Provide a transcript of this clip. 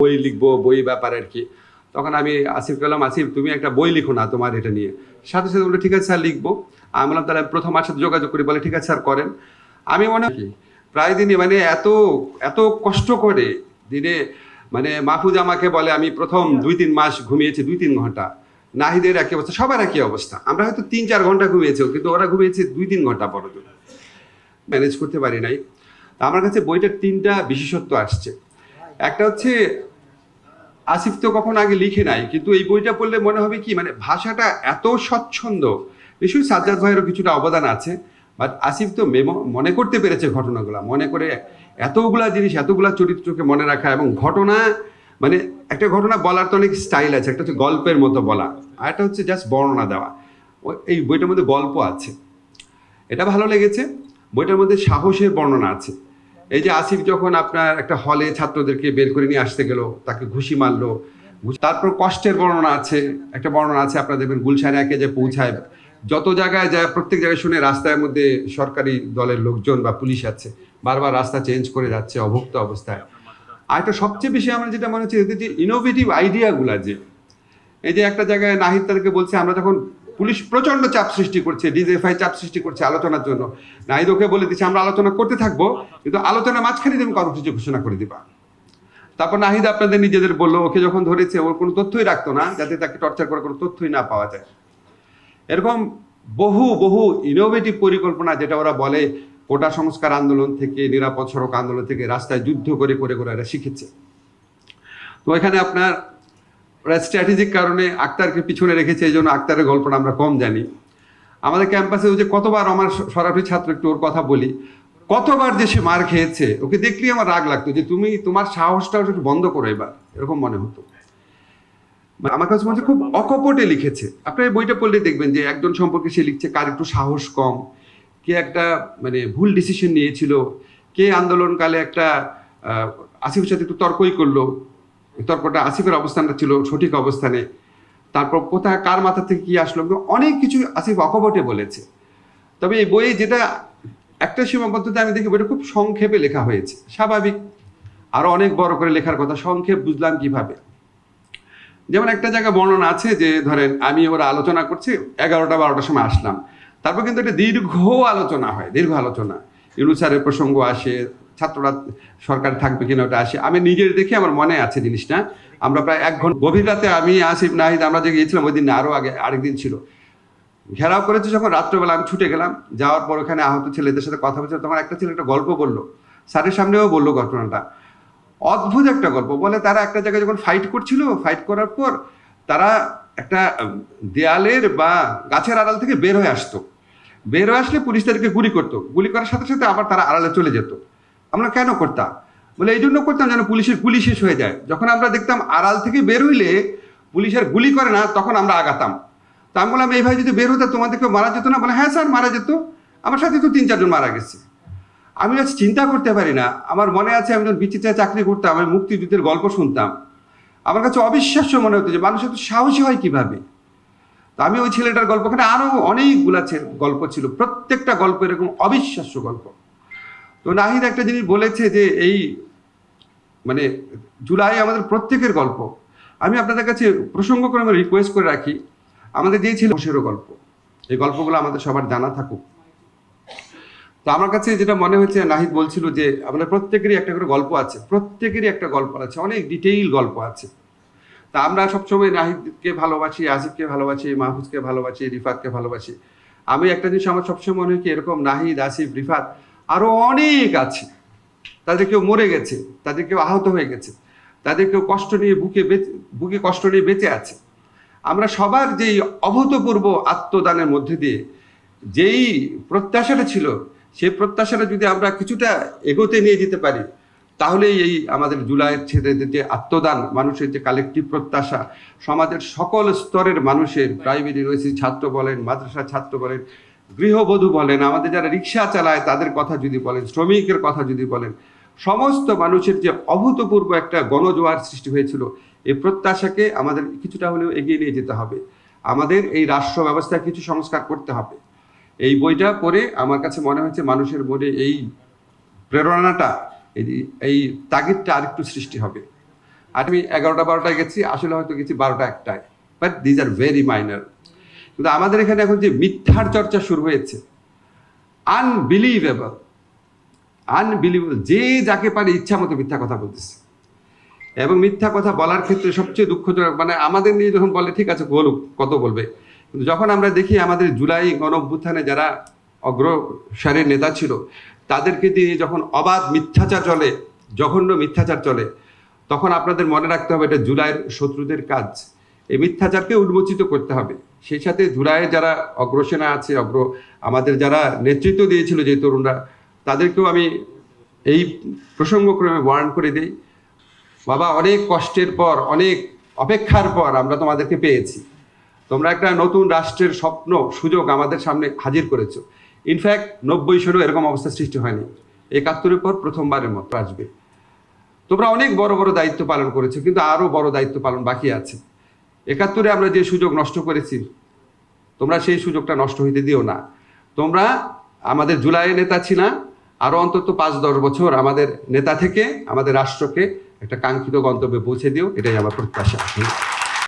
বই লিখবো, বই ব্যাপার আর কি। তখন আমি আসিফকে বললাম, আসিফ তুমি একটা বই লিখো না তোমার এটা নিয়ে। সাথে সাথে বলে ঠিক আছে স্যার লিখবো। আমি বললাম তাহলে আমি প্রথম সাথে যোগাযোগ করি, বলে ঠিক আছে স্যার করেন। আমি মনে কি প্রায় দিনই মানে এত এত কষ্ট করে দিনে মানে মাহফুজ আমাকে বলে আমি প্রথম 2-3 মাস ঘুমিয়েছি 2-3 ঘন্টা। নাহিদের একই অবস্থা, সবার একই অবস্থা। আমরা হয়তো 3-4 ঘন্টা ঘুমিয়েছি, কিন্তু ওরা ঘুমিয়েছে 2-3 ঘন্টা বড় জন্য। ম্যানেজ করতে পারি নাই। আমার কাছে বইটার 3টা বিশেষত্ব আসছে। একটা হচ্ছে আসিফ তো কখনো আগে লিখে নাই, কিন্তু এই বইটা পড়লে মনে হবে কি মানে ভাষাটা এত স্বচ্ছন্দ। নিশ্চয়ই সাজ্জাদ ভাইয়েরও কিছুটা অবদান আছে, বাট আসিফ তো মনে করতে পেরেছে ঘটনাগুলা, মনে করে এতগুলা জিনিস এতগুলা চরিত্রকে মনে রাখা এবং ঘটনা মানে একটা ঘটনা বলার তো অনেক স্টাইল আছে। একটা হচ্ছে গল্পের মতো বলা, আর একটা হচ্ছে জাস্ট বর্ণনা দেওয়া। এই বইটার মধ্যে গল্প আছে, এটা ভালো লেগেছে। বইটার মধ্যে সাহসের বর্ণনা আছে। এই যে আসিফ যখন আপনার একটা হলে ছাত্রদেরকে বের করে নিয়ে আসতে গেল, তাকে ঘুষি মারলো। তারপর কষ্টের বর্ণনা আছে, একটা বর্ণনা আছে আপনারা দেখবেন গুলশানে একে যে পৌঁছায়, যত জায়গায় যায় প্রত্যেক জায়গায় শুনে রাস্তার মধ্যে সরকারি দলের লোকজন বা পুলিশ আছে, বারবার রাস্তা চেঞ্জ করে যাচ্ছে অভুক্ত অবস্থায়। আর একটা সবচেয়ে বেশি আমার যেটা মনে হচ্ছে এদের যে ইনোভেটিভ আইডিয়াগুলা, যে এই যে একটা জায়গায় নাহিদ তাদেরকে বলছে আমরা যখন পুলিশ প্রচন্ড চাপ সৃষ্টি করছে, ডিজিএফআই চাপ সৃষ্টি করছে আলোচনার জন্য, নাহিদ ওকে বলে দিচ্ছে আমরা আলোচনা করতে থাকবো, কিন্তু আলোচনা মাঝখানে তুমি কর্মসূচি ঘোষণা করে দিবা। তারপর নাহিদ আপনাদের নিজেদের বললো, ওকে যখন ধরেছে ওর কোনো তথ্যই রাখতো না, যাতে তাকে টর্চার করার কোনো তথ্যই না পাওয়া যায়। এরকম বহু বহু ইনোভেটিভ পরিকল্পনা, যেটা ওরা বলে কোটা সংস্কার আন্দোলন থেকে, নিরাপদ সড়ক আন্দোলন থেকে, রাস্তায় যুদ্ধ করে করে করে এরা শিখেছে। তো এখানে আপনার ওরা স্ট্র্যাটেজিক কারণে আক্তারকে পিছনে রেখেছে, এই জন্য আক্তারের গল্পটা আমরা কম জানি। আমাদের ক্যাম্পাসে ওই যে কতবার আমার সরাসরি ছাত্র, একটু ওর কথা বলি, কতবার যে সে মার খেয়েছে, ওকে দেখলেই আমার রাগ লাগতো যে তুমি তোমার সাহসটা একটু বন্ধ করো এবার, এরকম মনে হতো। আমার কাছে মনে হচ্ছে খুব অকপটে লিখেছে। আপনার বইটা পড়লে দেখবেন যে একজন সম্পর্কে সে লিখছে কার একটু সাহস কম, কে একটা মানে ভুল ডিসিশন নিয়েছিল, কে আন্দোলনকালে একটা আসিফের সাথে একটু তর্কই করলো, তর্কটা আসিফের অবস্থানটা ছিল সঠিক অবস্থানে, তারপর কোথায় কার মাথা থেকে কি আসলো, অনেক কিছু আসিফ অকপটে বলেছে। তবে এই বইয়ে যেটা একটা সীমাবদ্ধতা আমি দেখি, বইটা খুব সংক্ষেপে লেখা হয়েছে, স্বাভাবিক। আরো অনেক বড় করে লেখার কথা, সংক্ষেপ বুঝলাম কিভাবে। যেমন একটা জায়গা বর্ণনা আছে যে ধরেন আমি ওরা আলোচনা করছি 11টা-12টার সময় আসলাম, তারপর কিন্তু একটা দীর্ঘ আলোচনা হয়, দীর্ঘ আলোচনা, ইউনূস স্যারের প্রসঙ্গ আসে, ছাত্ররা সরকার থাকবে কিনা ওটা আসে। আমি নিজের দেখে আমার মনে আছে জিনিসটা। আমরা প্রায় 1 ঘন্টা গভীর রাতে, আমি আসিফ নাহিদ আমরা যে গিয়েছিলাম ওই দিন না, আরো আগে আরেকদিন ছিল, ঘেরাও করেছে যখন রাত্রেবেলা, আমি ছুটে গেলাম, যাওয়ার পর ওখানে আহত ছেলেদের সাথে কথা বলছিলাম, তখন একটা ছেলে একটা গল্প বললো, স্যারের সামনেও বললো ঘটনাটা। অদ্ভুত একটা গল্প। বলে তারা একটা জায়গায় যখন ফাইট করছিল, ফাইট করার পর তারা একটা দেয়ালের বা গাছের আড়াল থেকে বের হয়ে আসতো, বের হয়ে আসলে পুলিশ তাদেরকে গুলি করতো, গুলি করার সাথে সাথে আবার তারা আড়ালে চলে যেত। আমরা কেন করতাম? বলে এই জন্য করতাম যেন পুলিশের গুলি শেষ হয়ে যায়। যখন আমরা দেখতাম আড়াল থেকে বের হইলে পুলিশের গুলি করে না, তখন আমরা আগাতাম। তা আমি বললাম এই ভাই যদি বের হতো তোমাদেরকে মারা যেত না? বলে হ্যাঁ স্যার মারা যেত, আমার সাথে তো 3-4 জন মারা গেছে। আমি আজ চিন্তা করতে পারি না, আমার মনে আছে আমি যখন বিচিত্রায় চাকরি করতাম, আমি মুক্তিযুদ্ধের গল্প শুনতাম, আমার কাছে অবিশ্বাস্য মনে হতো যে মানুষ এত সাহসী হয় কিভাবে। তো আমি ওই ছেলেটার গল্পখানে আরো অনেকগুলা গল্প ছিল, প্রত্যেকটা গল্প এরকম অবিশ্বাস্য গল্প। তো নাহিদ একটা জিনিস বলেছে যে এই মানে জুলাই আমাদের প্রত্যেকের গল্প। আমি আপনাদের কাছে প্রসঙ্গ করে আমি রিকোয়েস্ট করে রাখি, আমাদের যেই ছিল সেরও গল্প, এই গল্পগুলো আমাদের সবার জানা থাকুক। তো আমার কাছে যেটা মনে হয়েছে, নাহিদ বলছিল যে আমাদের প্রত্যেকেরই একটা করে গল্প আছে, প্রত্যেকেরই একটা গল্প আছে, অনেক ডিটেইল গল্প আছে। তা আমরা সবসময় নাহিদকে ভালোবাসি, আসিফকে ভালোবাসি, মাহফুজকে ভালোবাসি, রিফাতকে ভালোবাসি। আমি একটা জিনিস আমার সবসময় মনে হয় কি, এরকম নাহিদ, আসিফ, রিফাত আরো অনেক আছে। তাদের কেউ মরে গেছে, তাদের কেউ আহত হয়ে গেছে, তাদের কেউ কষ্ট নিয়ে বুকে কষ্ট নিয়ে বেঁচে আছে। আমরা সবার যেই অভূতপূর্ব আত্মদানের মধ্যে দিয়ে যেই প্রত্যাশাটা ছিল, সেই প্রত্যাশাটা যদি আমরা কিছুটা এগোতে নিয়ে যেতে পারি, তাহলেই এই আমাদের জুলাইয়ের ছেলেদের যে আত্মদান, মানুষের যে কালেকটিভ প্রত্যাশা, সমাজের সকল স্তরের মানুষের, প্রাইমারি রয়েছে ছাত্র বলেন, মাদ্রাসা ছাত্র বলেন, গৃহবধূ বলেন, আমাদের যারা রিক্সা চালায় তাদের কথা যদি বলেন, শ্রমিকের কথা যদি বলেন, সমস্ত মানুষের যে অভূতপূর্ব একটা গণজোয়ার সৃষ্টি হয়েছিল, এই প্রত্যাশাকে আমাদের কিছুটা হলেও এগিয়ে নিয়ে যেতে হবে। আমাদের এই রাষ্ট্র ব্যবস্থায় কিছু সংস্কার করতে হবে। এই বইটা পড়ে আমার কাছে মনে হচ্ছে মানুষের মনে এই প্রেরণাটা, এই তাগিদটা আরেকটু সৃষ্টি হবে। আর আমি 11টা 12টায় গেছি, আসলে হয়তো গেছি 12টা 1টায়, but these are very minor. কিন্তু আমাদের এখানে এখন যে মিথ্যার চর্চা শুরু হয়েছে, আনবিলিভেবল, যে যাকে পারে ইচ্ছা মতো মিথ্যা কথা বলতেছে। এবং মিথ্যা কথা বলার ক্ষেত্রে সবচেয়ে দুঃখজনক, মানে আমাদের নিয়ে যখন বলে ঠিক আছে বলুক, কত বলবে, কিন্তু যখন আমরা দেখি আমাদের জুলাই গণঅভ্যুত্থানে যারা অগ্রসারের নেতা ছিল, তাদেরকে দিয়ে যখন অবাধ মিথ্যাচার চলে, জঘন্য মিথ্যাচার চলে, তখন আপনাদের মনে রাখতে হবে এটা জুলাইয়ের শত্রুদের কাজ। এই মিথ্যাচারকে উন্মোচিত করতে হবে। সেই সাথে জুলাইয়ে যারা অগ্রসেনা আছে, আমাদের যারা নেতৃত্ব দিয়েছিল যে তরুণরা, তাদেরকেও আমি এই প্রসঙ্গক্রমে ওয়ার্ন করে দিই, বাবা অনেক কষ্টের পর, অনেক অপেক্ষার পর আমরা তোমাদেরকে পেয়েছি। তোমরা একটা নতুন রাষ্ট্রের স্বপ্ন, সুযোগ আমাদের সামনে হাজির করেছো। ইনফ্যাক্ট 90 সালেও এরকম অবস্থা সৃষ্টি হয়নি, 71-এর পর প্রথমবারের মতো আসবে। তোমরা অনেক বড় বড় দায়িত্ব পালন করেছো, কিন্তু আরো বড় দায়িত্ব পালন বাকি আছে। 71-এ আমরা যে সুযোগ নষ্ট করেছি, তোমরা সেই সুযোগটা নষ্ট হইতে দিও না। তোমরা আমাদের জুলাইয়ের নেতা ছিলা, আরো অন্তত 5-10 বছর আমাদের নেতা থেকে আমাদের রাষ্ট্রকে একটা কাঙ্ক্ষিত গন্তব্যে পৌঁছে দিও, এটাই আমার প্রত্যাশা।